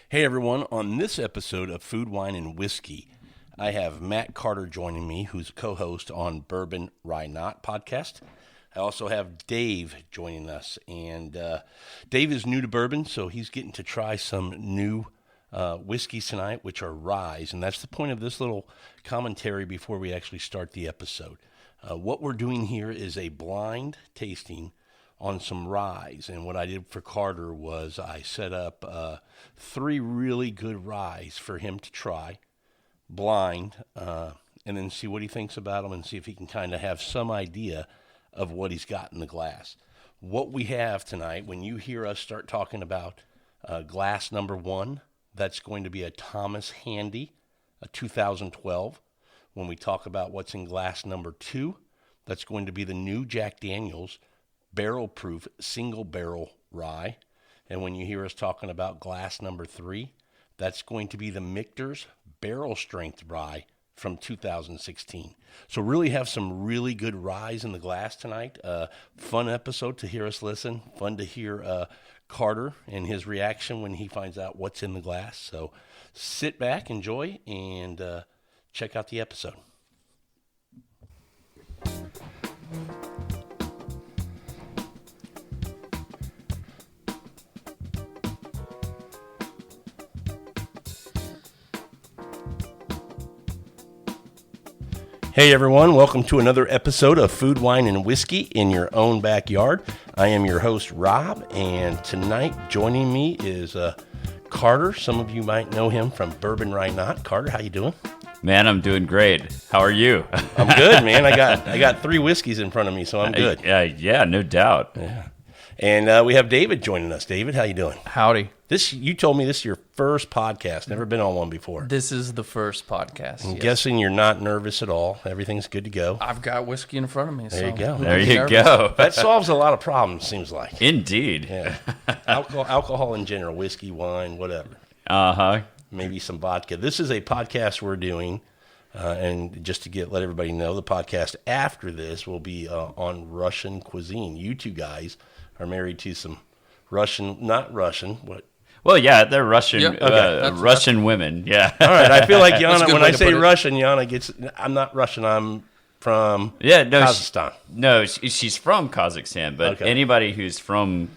Hey everyone, on this episode of Food, Wine, and Whiskey, I have Matt Carter joining me, who's a co-host on Bourbon, Rye Not podcast. I also have Dave joining us, and Dave is new to bourbon, so he's getting to try some new whiskeys tonight, which are Ryes, and that's the point of this little commentary before we actually start the episode. What we're doing here is a blind tasting on some Ryes, and what I did for Carter was I set up 3 really good Ryes for him to try, blind, and then see what he thinks about them and see if he can kind of have some idea of what he's got in the glass. What we have tonight, when you hear us start talking about glass number 1, that's going to be a Thomas Handy, a 2012. When we talk about what's in glass number 2, that's going to be the new Jack Daniel's barrel-proof single-barrel rye. And when you hear us talking about glass number 3, that's going to be the Michter's barrel-strength rye from 2016. So really have some really good ryes in the glass tonight. Fun episode to hear us listen. Fun to hear Carter and his reaction when he finds out what's in the glass. So sit back, enjoy, and check out the episode. Hey everyone, welcome to another episode of Food, Wine, and Whiskey in your own backyard. I am your host, Rob, and tonight joining me is Carter. Some of you might know him from Bourbon, Rye Not. Carter, how you doing? Man, I'm doing great. How are you? I'm good, man. I got 3 whiskeys in front of me, so I'm good. Yeah, no doubt. Yeah. And we have David joining us. David, how you doing? Howdy. You told me this is your first podcast. Never been on one before. This is the first podcast. I'm guessing you're not nervous at all. Everything's good to go. I've got whiskey in front of me. There you go. There you go. That solves a lot of problems, seems like. Indeed. Yeah. Alcohol in general, whiskey, wine, whatever. Uh-huh. Maybe some vodka. This is a podcast we're doing, and just to let everybody know, the podcast after this will be on Russian cuisine. You two guys are married to some not Russian, what? Well, yeah, they're Russian. Yep. Okay. Russian women. Yeah. All right. I feel like Yana. When I say put it. Russian, Yana gets. I'm not Russian. I'm from Kazakhstan. She's from Kazakhstan, but Okay. anybody who's from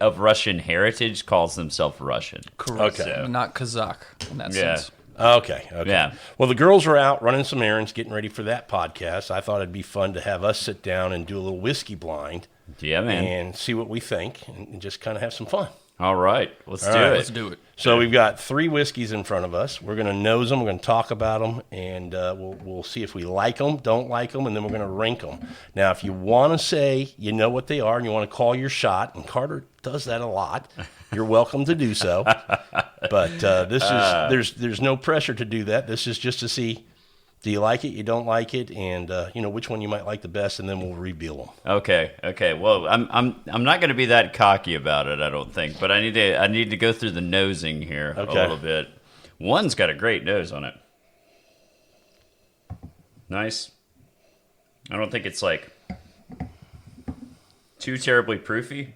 of Russian heritage calls themselves Russian. Correct. Okay. So, Not Kazakh in that Yeah. sense. Okay. Yeah. Well, the girls are out running some errands, getting ready for that podcast. I thought it'd be fun to have us sit down and do a little whiskey blind. Yeah, man. And see what we think, and just kind of have some fun. All right. Let's do right, it. Let's do it. So we've got 3 whiskeys in front of us. We're going to nose them. We're going to talk about them, and we'll see if we like them, don't like them, and then we're going to rank them. Now, if you want to say you know what they are and you want to call your shot, and Carter does that a lot, you're welcome to do so. But there's no pressure to do that. This is just to see, do you like it, you don't like it, and which one you might like the best, and then we'll reveal them. Okay. Well, I'm not going to be that cocky about it, I don't think, but I need to go through the nosing here a little bit. One's got a great nose on it. Nice. I don't think it's too terribly proofy.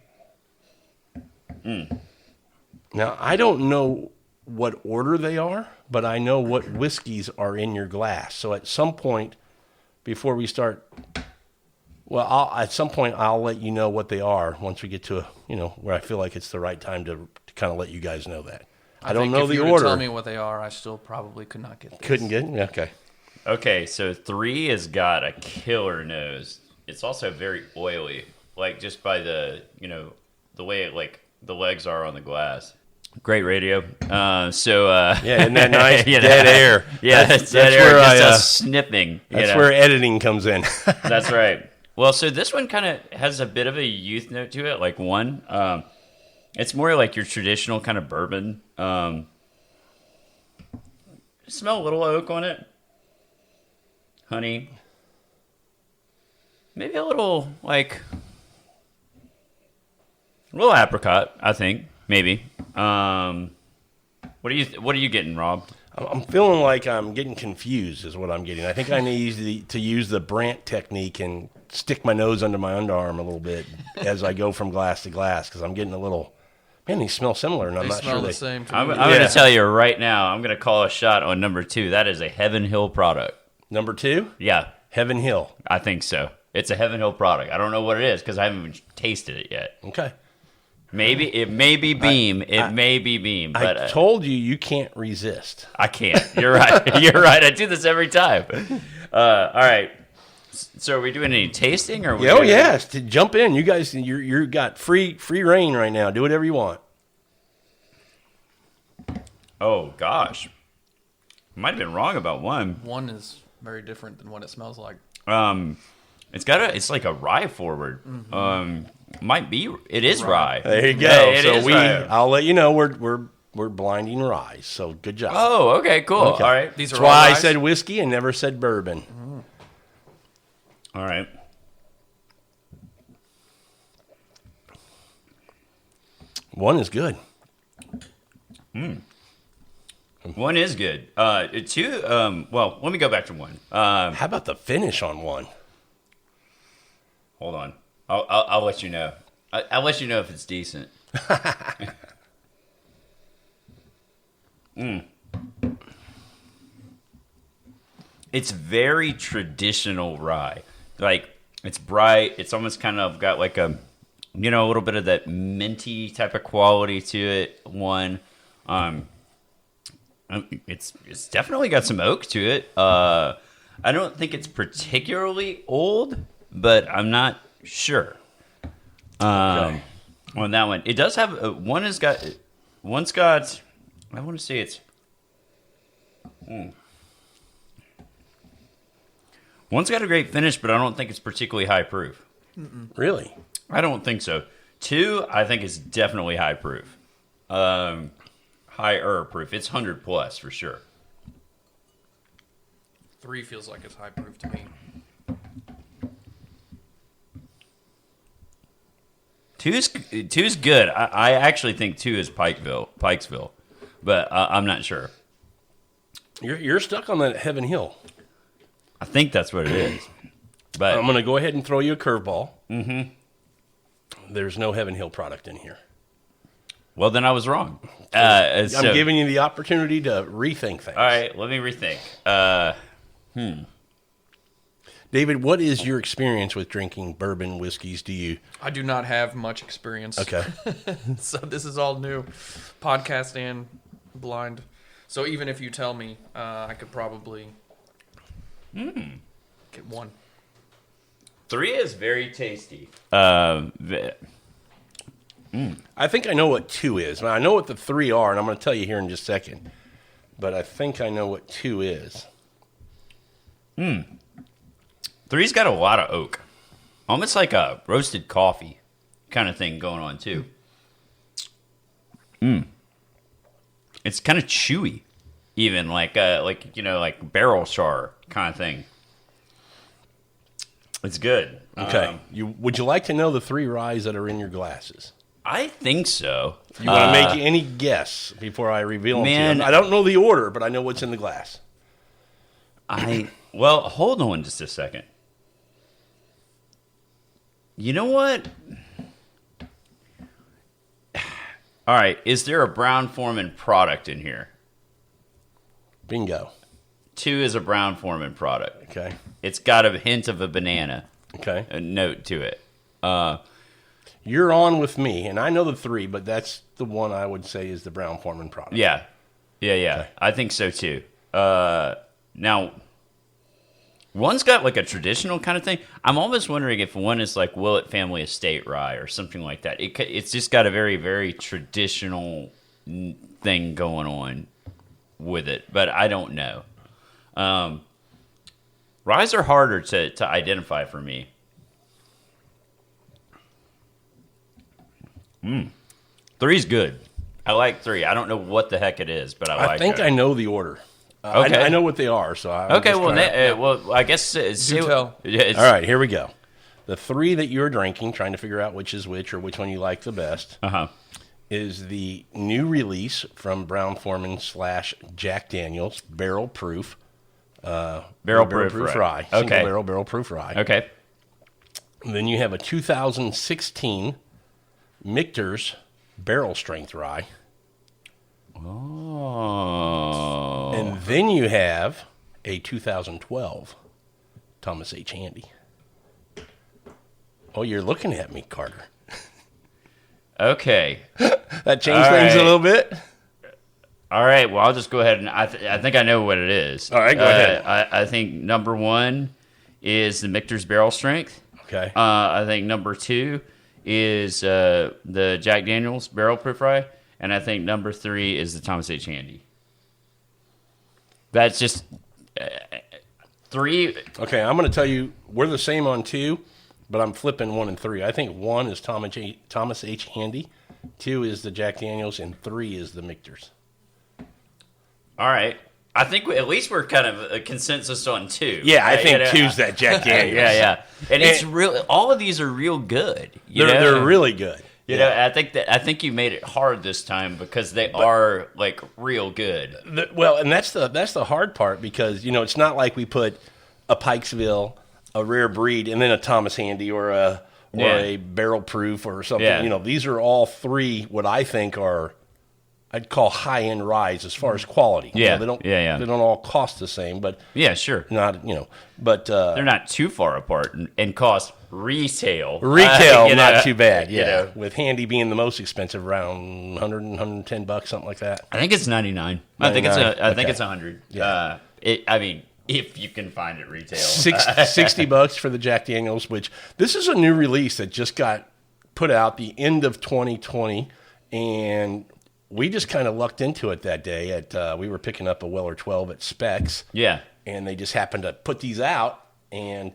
Now, I don't know what order they are, but I know what whiskeys are in your glass. So at some point before we start, at some point I'll let you know what they are once we get to where I feel like it's the right time to kind of let you guys know that. I don't know the If you order. tell me what they are, I still probably could not get this. Couldn't get it? Okay. Okay, so 3 has got a killer nose. It's also very oily, just by the way the legs are on the glass. Great radio. Yeah, isn't that nice? You know? Dead air. Yeah, that's dead air, where just a snipping. That's where editing comes in. That's right. Well, so this one kind of has a bit of a youth note to it. It's more like your traditional kind of bourbon. Smell a little oak on it. Honey. Maybe a little apricot, I think. Maybe. What are you getting, Rob? I'm feeling like I'm getting confused is what I'm getting. I think I need to use the Brandt technique and stick my nose under my underarm a little bit as I go from glass to glass because I'm getting a little Man, these smell similar, and I'm They not smell sure the they. same to I'm me. going to tell you right now, I'm going to call a shot on number 2. That is a Heaven Hill product. Number 2, Yeah, Heaven Hill. I think so. It's a Heaven Hill product. I don't know what it is because I haven't even tasted it yet. Okay. Maybe it may be Beam. It may be Beam, but I told you can't resist. I can't. You're right. You're right. I do this every time. All right. So are we doing any tasting or? Oh yes, to jump in. You guys, you got free reign right now. Do whatever you want. Oh gosh, might have been wrong about one. One is very different than what it smells like. It's like a rye forward. Might be. It is rye. There you go. Yeah, it so is rye. I'll let you know we're blinding Ryes. So good job. Oh, okay, cool. Okay. All right. These That's are all why I Ryes? said whiskey and never said bourbon. All right. One is good. One is good. Two. Well, let me go back to one. How about the finish on one? Hold on. I'll let you know. I'll let you know if it's decent. It's very traditional rye. Like, it's bright. It's almost kind of got like a little bit of that minty type of quality to it. It's definitely got some oak to it. I don't think it's particularly old, but I'm not sure. On that one, it does have one's got. I want to say it's. One's got a great finish, but I don't think it's particularly high proof. Really? I don't think so. 2, I think is definitely high proof. Higher proof. It's 100 plus for sure. 3 feels like it's high proof to me. 2's good. I actually think 2 is Pikesville, but I'm not sure. You're stuck on that Heaven Hill. I think that's what it is. But I'm going to go ahead and throw you a curveball. Mm-hmm. There's no Heaven Hill product in here. well, then I was wrong. I'm giving you the opportunity to rethink things. All right, let me rethink. David, what is your experience with drinking bourbon whiskeys? I do not have much experience. Okay. So this is all new. Podcast and blind. So even if you tell me, I could probably get one. 3 is very tasty. I think I know what 2 is. I know what the 3 are, and I'm going to tell you here in just a second. But I think I know what 2 is. 3's got a lot of oak. Almost like a roasted coffee kind of thing going on, too. It's kind of chewy, even like barrel char kind of thing. It's good. Okay. Would you like to know the 3 ryes that are in your glasses? I think so. You want to make any guess before I reveal them to Man. you? I don't know the order, but I know what's in the glass. Well, hold on just a second. You know what? All right, is there a Brown-Forman product in here? Bingo. 2 is a Brown-Forman product. Okay. It's got a hint of a banana, Okay. a note to it. You're on with me, and I know the 3, but that's the one I would say is the Brown-Forman product. Yeah. Okay. I think so too. Now, one's got like a traditional kind of thing. I'm almost wondering if one is like Willett Family Estate Rye or something like that. It's just got a very, very traditional thing going on with it, but I don't know. Ryes are harder to identify for me. 3's good. I like 3. I don't know what the heck it is, but I like it. I think I know the order. Okay. I know what they are, so I'm Okay, just well, trying well, I guess Do tell. All right, here we go. The 3 that you're drinking, trying to figure out which is which or which one you like the best, is the new release from Brown-Forman / Jack Daniels Barrel Proof. Barrel proof rye. Okay. Single barrel proof rye. Okay. And then you have a 2016 Michter's barrel strength rye. Oh. And then you have a 2012 Thomas H. Handy. Oh, you're looking at me, Carter. Okay. That changed things a little bit. All right. Well, I'll just go ahead and I think I know what it is. All right, go ahead. I think number 1 is the Michter's barrel strength. Okay. I think number 2 is the Jack Daniel's barrel proof rye, and I think number 3 is the Thomas H. Handy. That's just 3. Okay, I'm going to tell you, we're the same on 2, but I'm flipping 1 and 3. I think 1 is Thomas H. Handy, 2 is the Jack Daniel's, and 3 is the Michter's. All right. I think at least we're kind of a consensus on 2. Yeah, I think 2's that Jack Daniel's. Yeah. And it's real. All of these are real good. They're really good. You know, I think you made it hard this time because they are like real good. And that's the hard part because it's not like we put a Pikesville, a rare breed, and then a Thomas Handy or a barrel proof or something. Yeah. These are all 3 what I think are, I'd call high end ryes as far as quality. Yeah, they don't They don't all cost the same, but yeah, sure. not but they're not too far apart and cost retail. Not too bad. Yeah, you know. with Handy being the most expensive, around 100 $110, something like that. I think it's 99. I think it's Okay. 100. Yeah. I mean, if you can find it retail. $60 for the Jack Daniel's, which this is a new release that just got put out the end of 2020, and we just kind of lucked into it that day. We were picking up a Weller 12 at Specs. Yeah. And they just happened to put these out, and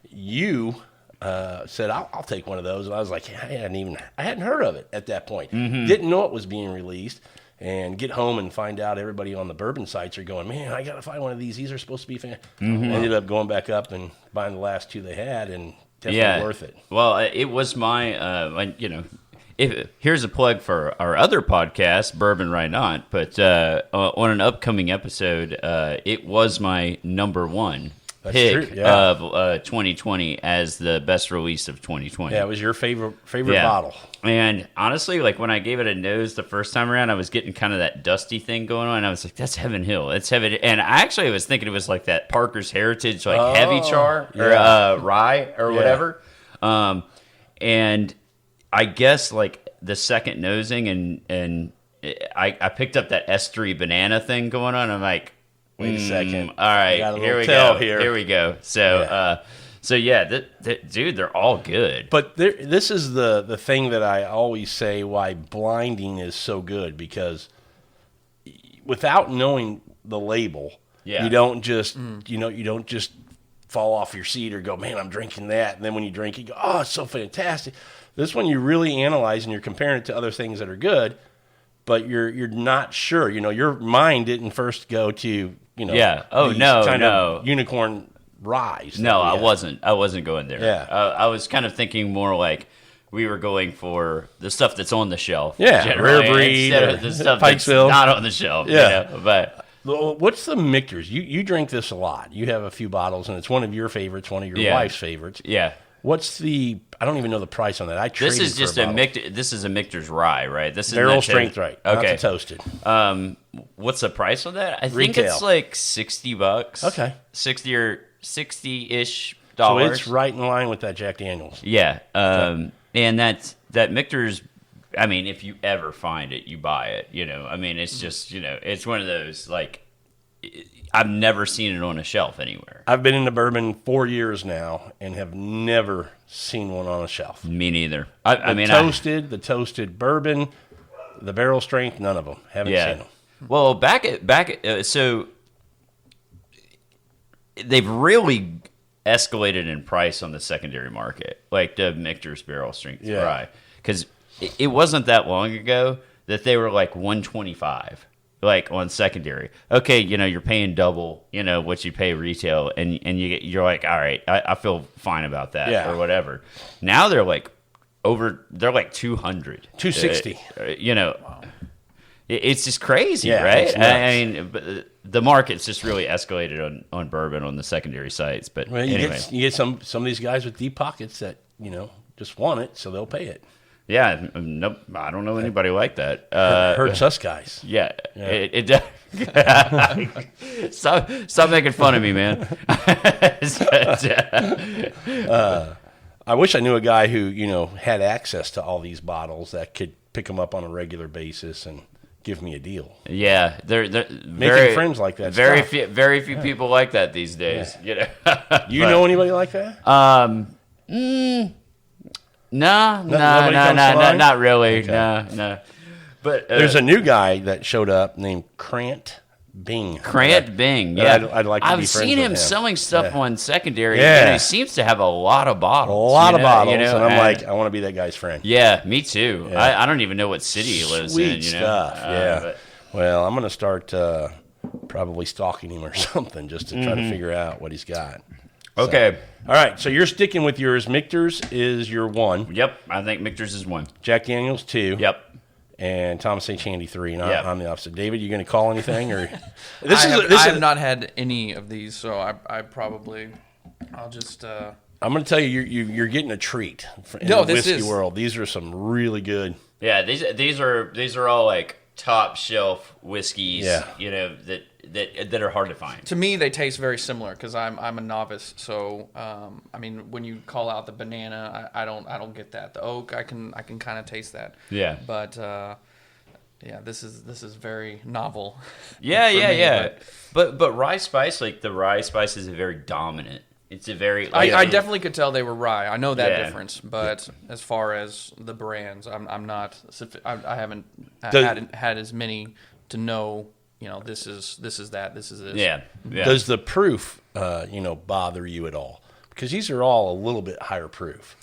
you said, I'll take one of those. And I was like, I hadn't heard of it at that point. Mm-hmm. Didn't know it was being released. And get home and find out everybody on the bourbon sites are going, man, I got to find one of these. These are supposed to be Ended up going back up and buying the last 2 they had, and definitely worth it. Well, it was my, here's a plug for our other podcast, Bourbon Right Not, but on an upcoming episode, it was my number 1 pick of 2020 as the best release of 2020. Yeah, it was your favorite bottle. And honestly, like when I gave it a nose the first time around, I was getting kind of that dusty thing going on. And I was like, that's Heaven Hill. It's Heaven. And I was thinking it was like that Parker's Heritage, like heavy char or rye or whatever. And I guess like the second nosing and I picked up that estery banana thing going on. I'm like, wait a second. All right, here we go. Here we go. So, dude, they're all good. But this is the thing that I always say why blinding is so good, because without knowing the label, you don't just you don't just fall off your seat or go, man, I'm drinking that, and then when you drink, you go, oh, it's so fantastic. This one you really analyze and you're comparing it to other things that are good, but you're not sure. Your mind didn't first go to unicorn ryes. No, I wasn't going there. Yeah. I was kind of thinking more like we were going for the stuff that's on the shelf. Yeah, rare breed, instead of the stuff Pikesville. that's not on the shelf. Yeah. But what's the Michter's? You drink this a lot. You have a few bottles, and it's one of your favorites, one of your wife's favorites. Yeah. What's the? I don't even know the price on that. This is just This is a Michter's rye, right? This is barrel strength rye. Okay. Not the toasted. What's the price on that? I think Retail. it's like $60. Okay. 60 or $60-ish. So it's right in line with that Jack Daniel's. Yeah. And that Michter's, I mean, if you ever find it, you buy it. I mean, it's just, it's one of those, like, I've never seen it on a shelf anywhere. I've been into bourbon 4 years now and have never seen one on a shelf. Me neither. The toasted bourbon, the barrel strength, none of them. Haven't seen them. Well, so they've really escalated in price on the secondary market, like the Michter's barrel strength rye, because it wasn't that long ago that they were like $125. Like on secondary, okay, you're paying double, what you pay retail, and you're like, all right, I feel fine about that, or whatever. Now they're like they're like 200, 260. It's just crazy, right? I mean, the market's just really escalated on bourbon on the secondary sites. But you get some of these guys with deep pockets that just want it, so they'll pay it. Yeah, nope. I don't know anybody like that. Hurts us guys. Yeah. It stop making fun of me, man. I wish I knew a guy who, had access to all these bottles that could pick them up on a regular basis and give me a deal. Yeah, they're Making friends like that. Very few people like that these days. Yeah. You know anybody like that? No, not really. Okay. No. But there's a new guy that showed up named Krant Bing. Yeah. I'd like to be friends with him. I've seen him selling stuff on secondary. Yeah. And he seems to have a lot of bottles. And I'm like, I want to be that guy's friend. Yeah, me too. Yeah. I don't even know what city he lives in. Stuff. Well, I'm going to start probably stalking him or something just to try to figure out what he's got. Okay. So, all right. So you're sticking with yours. Michter's is your 1. Yep. I think Michter's is 1. Jack Daniel's 2. Yep. And Thomas H. Handy 3. And I'm the opposite. David, you going to call anything? Or I have not had any of these, so I'll just. I'm going to tell you, you're getting a treat in the whiskey world. These are some really good. Yeah, these are all like top shelf whiskeys. Yeah. That are hard to find. To me, they taste very similar because I'm a novice. So when you call out the banana, I don't get that. The oak, I can kind of taste that. Yeah. But this is very novel. Yeah. But rye spice, like the rye spice is very dominant. It's a very. I definitely could tell they were rye. I know that difference, but as far as the brands, I'm not. I haven't had as many to know. This is that. This is this. Yeah. Does the proof, bother you at all? Because these are all a little bit higher proof.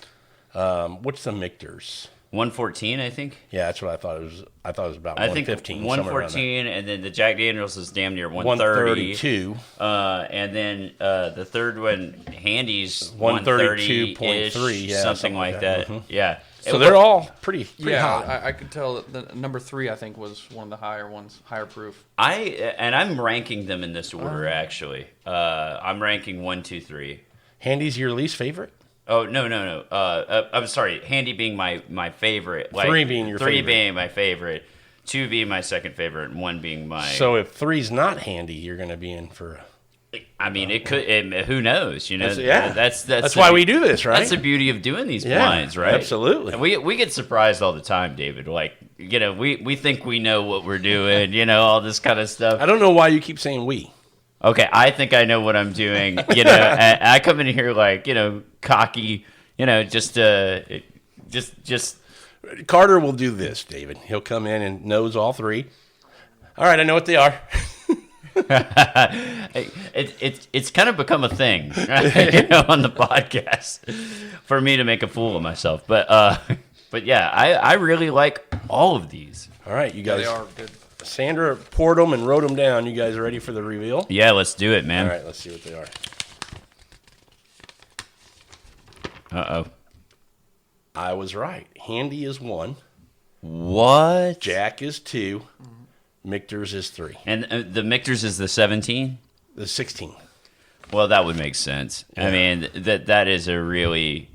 What's the Michter's? 114, I think. Yeah, that's what I thought it was. I thought it was about 115. 114, and then the Jack Daniel's is damn near 130. 132. And then the third one, Handy's 132.3, something like that. Mm-hmm. Yeah. So they're all pretty hot. I could tell that the number 3, I think, was one of the higher ones, higher proof. I'm ranking them in this order, actually. I'm ranking 1, 2, 3. Handy's your least favorite? Oh, no. I'm sorry. Handy being my favorite. 3 being your favorite. 3 being my favorite. 2 being my second favorite, and 1 being my... So if 3's not Handy, you're going to be in for... I mean, it could. Who knows? That's why we do this, right? That's the beauty of doing these blinds, right? Absolutely. And we get surprised all the time, David. Like, we think we know what we're doing. All this kind of stuff. I don't know why you keep saying we. Okay, I think I know what I'm doing. I come in here like cocky. Just. Carter will do this, David. He'll come in and knows all 3. All right, I know what they are. It's kind of become a thing on the podcast for me to make a fool of myself. But yeah, I really like all of these. All right, you guys. They are good. Sandra poured them and wrote them down. You guys ready for the reveal? Yeah, let's do it, man. All right, let's see what they are. Uh-oh. I was right. Handy is 1. What? Jack is 2. Michter's is 3. And the Michter's is the 17? The 16. Well, that would make sense. Yeah. I mean, that is a really,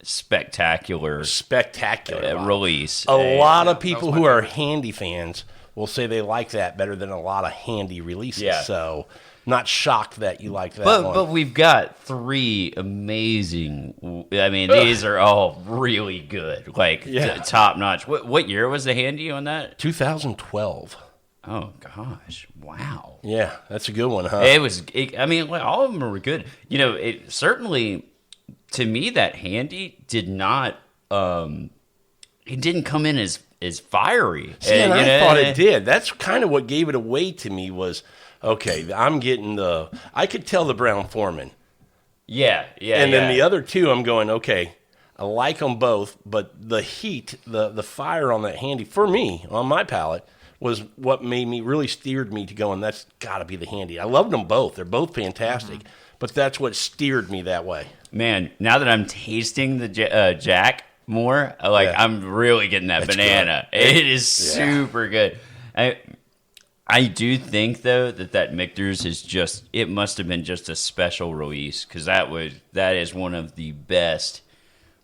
spectacular release. A lot of people who are Handy fans will say they like that better than a lot of Handy releases. Yeah. So, not shocked that you like that one. But we've got 3 amazing. I mean, these are all really good, top notch. What year was the Handy on that? 2012. Oh gosh! Wow. Yeah, that's a good one, huh? All of them were good. It certainly, to me, that Handy did not. It didn't come in as fiery. See, and I thought it did. That's kind of what gave it away to me was. Okay, I'm getting I could tell the Brown Foreman. Yeah. And then the other 2, I'm going, okay, I like them both, but the heat, the fire on that Handy, for me, on my palate, was what really steered me to going, that's got to be the Handy. I loved them both. They're both fantastic, but that's what steered me that way. Man, now that I'm tasting the Jack more, I'm really getting that banana. Good. It is super good. I do think though that Michter's is it must have been just a special release because that is one of the best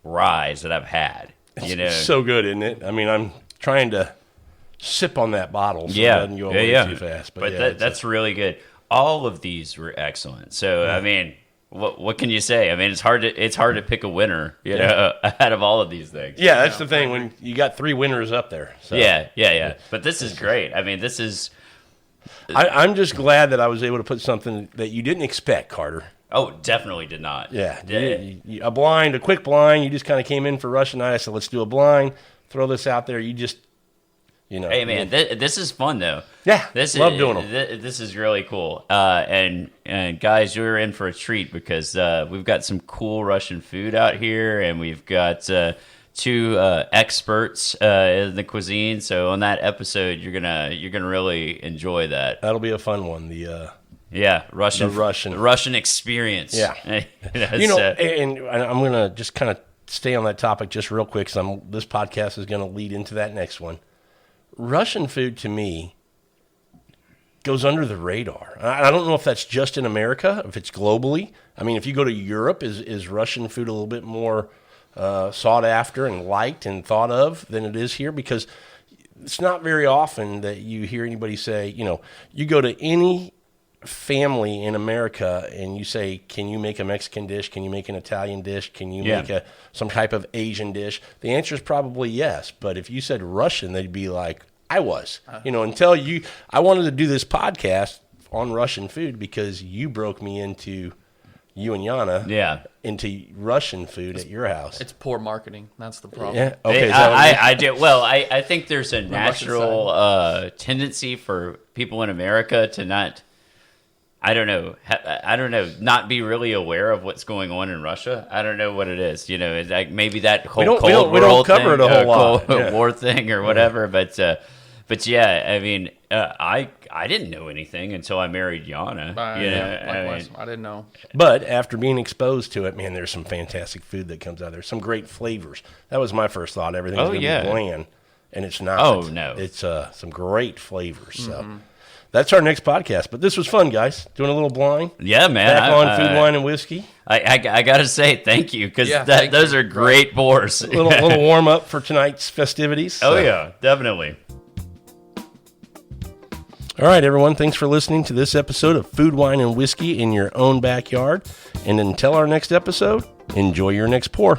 ryes that I've had. It's so good, isn't it? I mean, I'm trying to sip on that bottle so it doesn't go away too fast. But that's really good. All of these were excellent. So, I mean, what can you say? I mean, it's hard to pick a winner, out of all of these things. Yeah, that's the thing when you got 3 winners up there. So. Yeah. But this is great. I mean, this is. I'm just glad that I was able to put something that you didn't expect, Carter. Oh, definitely did not. Yeah, a quick blind. You just kind of came in for Russian night. I said, let's do a blind. Throw this out there. You just, Hey, man, this is fun, though. Yeah, love doing them. This is really cool. And guys, you're in for a treat because we've got some cool Russian food out here, and we've got 2 experts in the cuisine. So on that episode, you're gonna really enjoy that. That'll be a fun one. The Russian experience. Yeah. And I'm going to just kind of stay on that topic just real quick because this podcast is going to lead into that next one. Russian food, to me, goes under the radar. I don't know if that's just in America, if it's globally. I mean, if you go to Europe, is Russian food a little bit more sought after and liked and thought of than it is here? Because it's not very often that you hear anybody say, you go to any family in America and you say, can you make a Mexican dish? Can you make an Italian dish? Can you make some type of Asian dish? The answer is probably yes. But if you said Russian, they'd be like, I was. Until I wanted to do this podcast on Russian food because you broke me into, you and Yana, into Russian food at your house. It's poor marketing. That's the problem. Yeah. Okay. I do. Well, I think there's a natural tendency for people in America to not. I don't know, not be really aware of what's going on in Russia. I don't know what it is. It's like maybe that whole Cold War cover it a whole lot. War thing or whatever. But yeah, I mean, I didn't know anything until I married Yana. Likewise. I didn't know. But after being exposed to it, man, there's some fantastic food that comes out of there. Some great flavors. That was my first thought. Everything's going to be bland, and it's not. Oh, no. It's some great flavors. So. That's our next podcast. But this was fun, guys. Doing a little blind. Yeah, man. Back on Food, Wine, and Whiskey. I got to say thank you because those are great pours. A little warm-up for tonight's festivities. So. Oh, yeah. Definitely. All right, everyone. Thanks for listening to this episode of Food, Wine, and Whiskey in your own backyard. And until our next episode, enjoy your next pour.